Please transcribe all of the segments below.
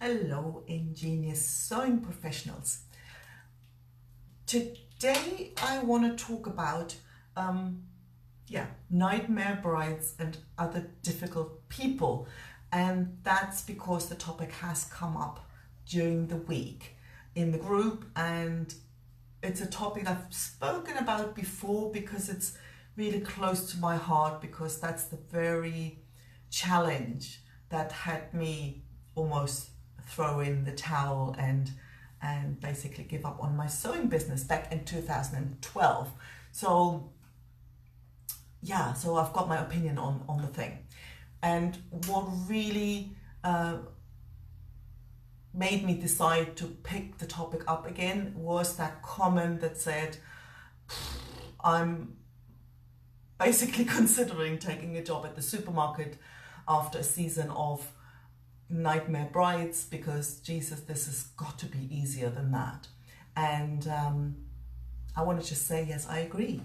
Hello, ingenious sewing professionals. Today I want to talk about nightmare brides and other difficult people, and that's because the topic has come up during the week in the group, and it's a topic I've spoken about before because it's really close to my heart, because that's the very challenge that had me almost throw in the towel and basically give up on my sewing business back in 2012. So I've got my opinion on the thing. And what really made me decide to pick the topic up again was that comment that said, I'm basically considering taking a job at the supermarket after a season of nightmare brides, because Jesus, this has got to be easier than that. And I want to just say, yes, I agree.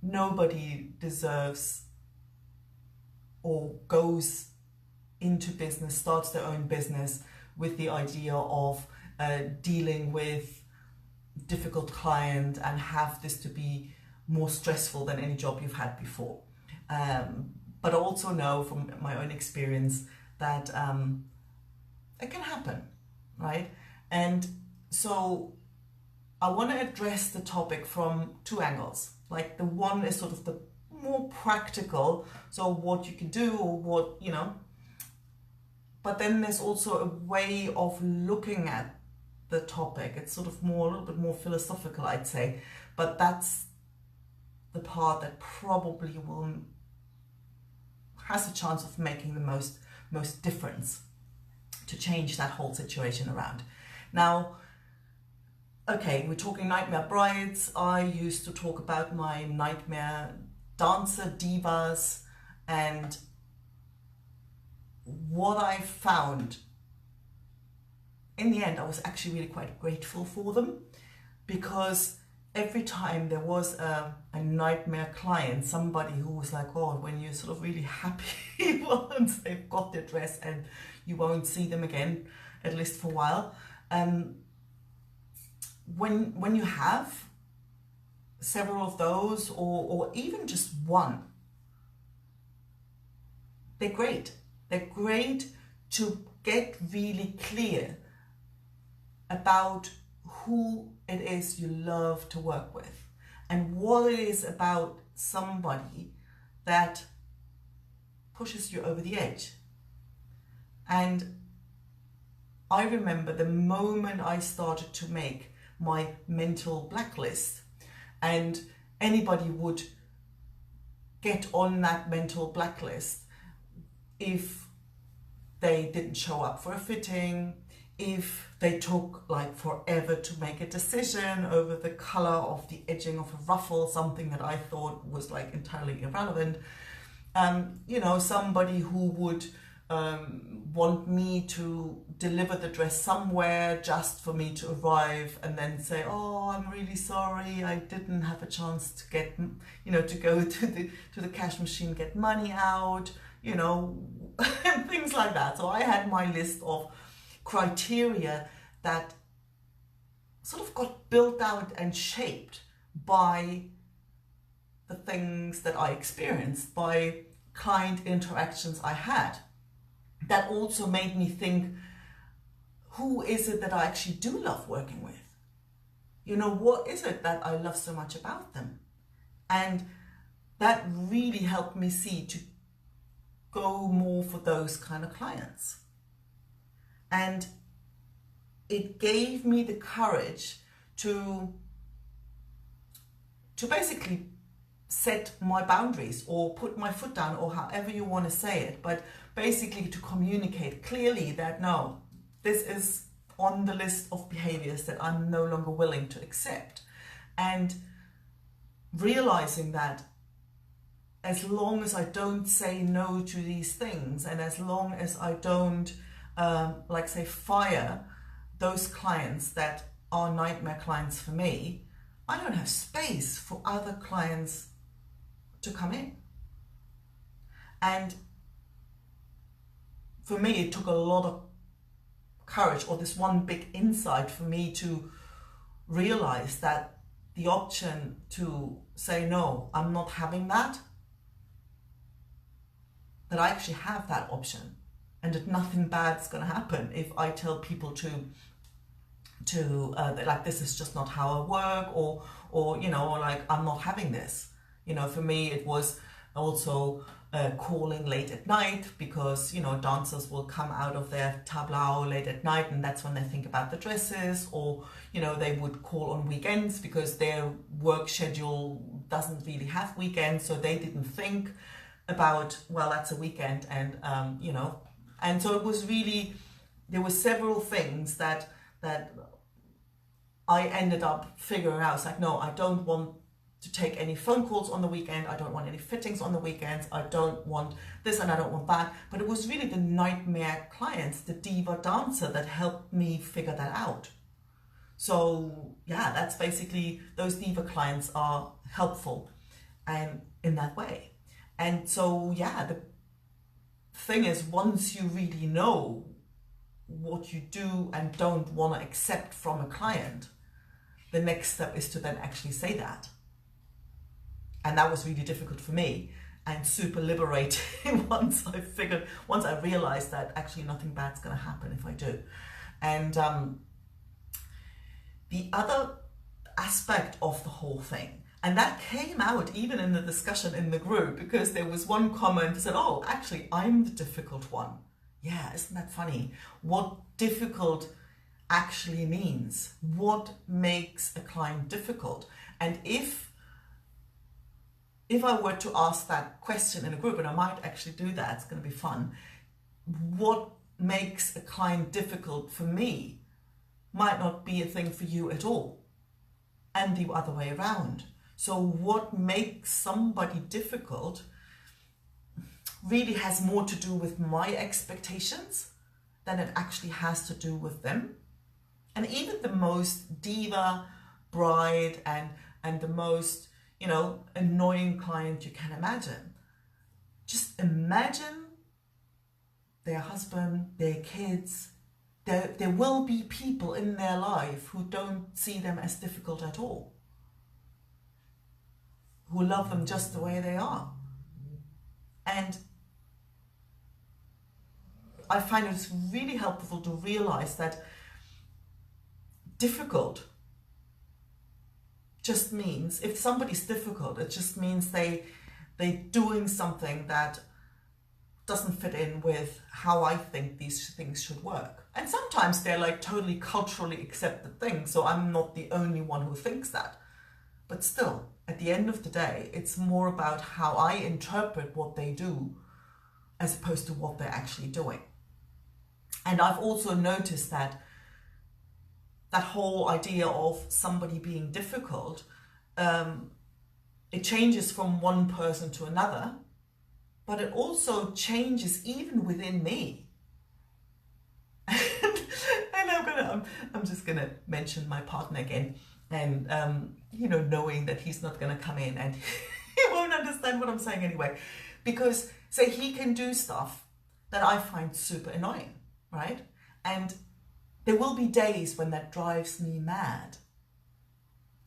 Nobody deserves or goes into business, starts their own business with the idea of dealing with difficult client and have this to be more stressful than any job you've had before. But I also know from my own experience that it can happen, right? And so I want to address the topic from two angles. Like, the one is sort of the more practical, so what you can do or what, but then there's also a way of looking at the topic. It's sort of a little bit more philosophical, I'd say, but that's the part that probably has a chance of making the most difference to change that whole situation around. Now, okay, we're talking nightmare brides. I used to talk about my nightmare dancer divas, and what I found in the end, I was actually really quite grateful for them, because every time there was a nightmare client, somebody who was like, oh, when you're sort of really happy once they've got their dress and you won't see them again, at least for a while. When you have several of those, or even just one, they're great. They're great to get really clear about who it is you love to work with and what it is about somebody that pushes you over the edge. And I remember the moment I started to make my mental blacklist, and anybody would get on that mental blacklist if they didn't show up for a fitting, if they took like forever to make a decision over the color of the edging of a ruffle, something that I thought was like entirely irrelevant. Somebody who would want me to deliver the dress somewhere just for me to arrive and then say, oh, I'm really sorry, I didn't have a chance to get, to go to the cash machine, get money out, and things like that. So I had my list of criteria that sort of got built out and shaped by the things that I experienced, by client interactions I had, that also made me think, who is it that I actually do love working with? What is it that I love so much about them? And that really helped me see to go more for those kind of clients. And it gave me the courage to basically set my boundaries, or put my foot down, or however you want to say it, but basically to communicate clearly that no, this is on the list of behaviors that I'm no longer willing to accept. And realizing that as long as I don't say no to these things, and as long as I don't fire those clients that are nightmare clients for me, I don't have space for other clients to come in. And for me, it took a lot of courage, or this one big insight for me to realize that the option to say, no, I'm not having that I actually have that option, and that nothing bad's going to happen if I tell people like, this is just not how I work, or you know, like, I'm not having this. You know, for me, it was also calling late at night, because, you know, dancers will come out of their tableau late at night, and that's when they think about the dresses, or, you know, they would call on weekends because their work schedule doesn't really have weekends, so they didn't think about, well, that's a weekend, and you know, and so it was really, there were several things that I ended up figuring out. It's like, no, I don't want to take any phone calls on the weekend, I don't want any fittings on the weekends, I don't want this and I don't want that. But it was really the nightmare clients, the diva dancer, that helped me figure that out. So yeah, that's basically, those diva clients are helpful and in that way. And so yeah, the thing is, once you really know what you do and don't want to accept from a client, the next step is to then actually say that. And that was really difficult for me, and super liberating once I realized that actually nothing bad's going to happen if I do. And the other aspect of the whole thing, and that came out even in the discussion in the group, because there was one comment that said, oh, actually, I'm the difficult one. Yeah, isn't that funny? What difficult actually means. What makes a client difficult? And if I were to ask that question in a group, and I might actually do that, it's going to be fun, what makes a client difficult for me might not be a thing for you at all, and the other way around. So what makes somebody difficult really has more to do with my expectations than it actually has to do with them. And even the most diva bride and the most, you know, annoying client you can imagine, just imagine their husband, their kids. There will be people in their life who don't see them as difficult at all, who love them just the way they are. And I find it's really helpful to realize that difficult just means, if somebody's difficult, it just means they're doing something that doesn't fit in with how I think these things should work. And sometimes they're like totally culturally accepted things, so I'm not the only one who thinks that. But still, at the end of the day, it's more about how I interpret what they do as opposed to what they're actually doing. And I've also noticed that whole idea of somebody being difficult, it changes from one person to another, but it also changes even within me. And I'm just gonna mention my partner again, and you know, knowing that he's not gonna come in and he won't understand what I'm saying anyway, because say he can do stuff that I find super annoying, right? And there will be days when that drives me mad.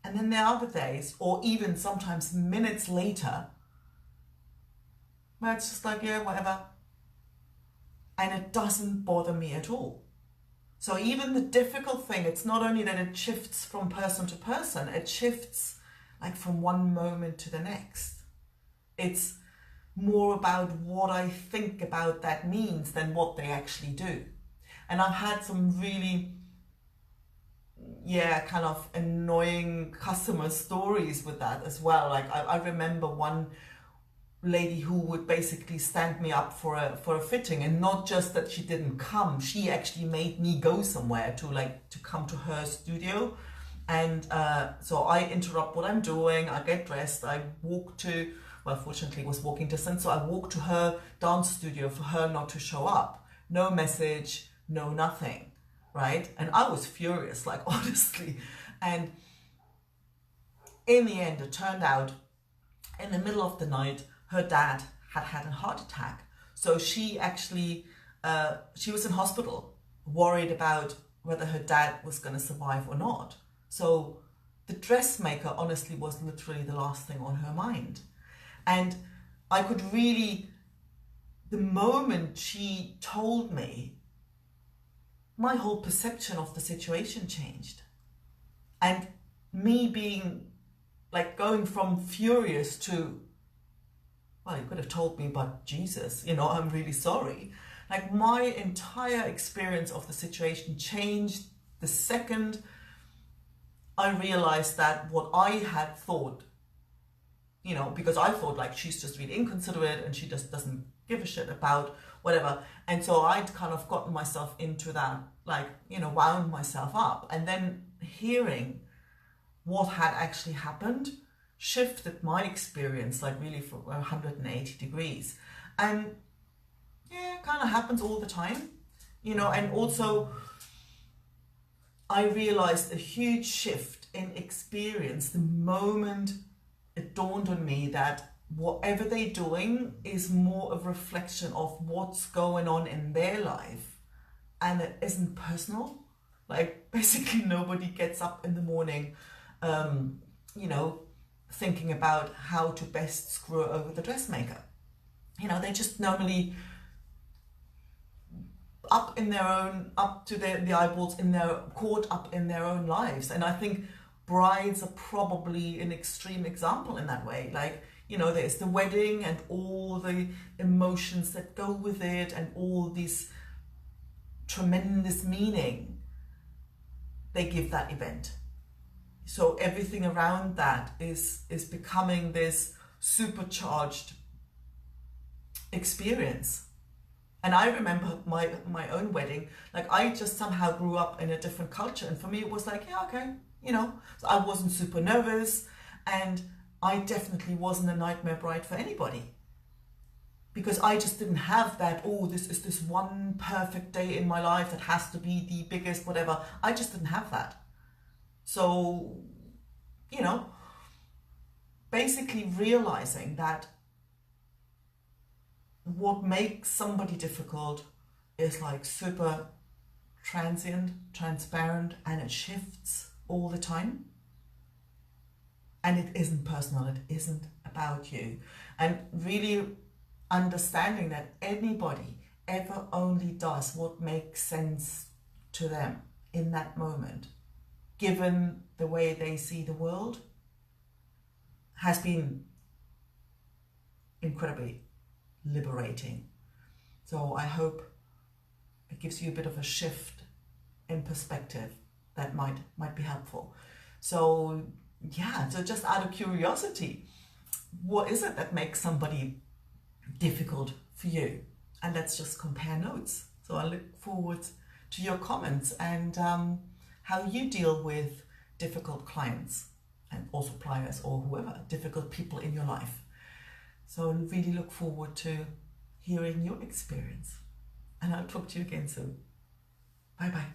And then there are other days, or even sometimes minutes later, where it's just like, yeah, whatever. And it doesn't bother me at all. So even the difficult thing, it's not only that it shifts from person to person, it shifts like from one moment to the next. It's more about what I think about that means than what they actually do. And I've had some really, yeah, kind of annoying customer stories with that as well. Like I remember one lady who would basically stand me up for a fitting, and not just that she didn't come, she actually made me go somewhere to come to her studio. And so I interrupt what I'm doing, I get dressed, I walk to, well, fortunately it was walking distance, so I walk to her dance studio for her not to show up. No message, no nothing, right? And I was furious, like, honestly. And in the end, it turned out in the middle of the night, her dad had a heart attack. So she actually she was in hospital, worried about whether her dad was going to survive or not. So the dressmaker honestly was literally the last thing on her mind. And I could really, the moment she told me, my whole perception of the situation changed. And me being like going from furious to, well, you could have told me about Jesus, I'm really sorry. Like my entire experience of the situation changed the second I realized that what I had thought, because I thought like she's just really inconsiderate and she just doesn't give a shit about whatever. And so I'd kind of gotten myself into that, like, wound myself up. And then hearing what had actually happened shifted my experience, like really for 180 degrees. And yeah, it kind of happens all the time, and also I realized a huge shift in experience the moment it dawned on me that whatever they're doing is more a reflection of what's going on in their life, and it isn't personal. Like basically nobody gets up in the morning, thinking about how to best screw over the dressmaker. They just normally up to the eyeballs caught up in their own lives. And I think brides are probably an extreme example in that way. Like, there's the wedding and all the emotions that go with it and all this tremendous meaning they give that event. So everything around that is becoming this supercharged experience. And I remember my own wedding, like I just somehow grew up in a different culture. And for me, it was like, yeah, okay, so I wasn't super nervous, and I definitely wasn't a nightmare bride for anybody, because I just didn't have that, this is this one perfect day in my life that has to be the biggest, whatever. I just didn't have that. So, basically realizing that what makes somebody difficult is like super transient, transparent, and it shifts all the time. And it isn't personal, it isn't about you. And really understanding that anybody ever only does what makes sense to them in that moment, given the way they see the world, has been incredibly liberating. So I hope it gives you a bit of a shift in perspective that might be helpful. So yeah, so just out of curiosity, what is it that makes somebody difficult for you? And let's just compare notes. So I look forward to your comments and how you deal with difficult clients and or suppliers or whoever, difficult people in your life. So I really look forward to hearing your experience. And I'll talk to you again soon. Bye bye.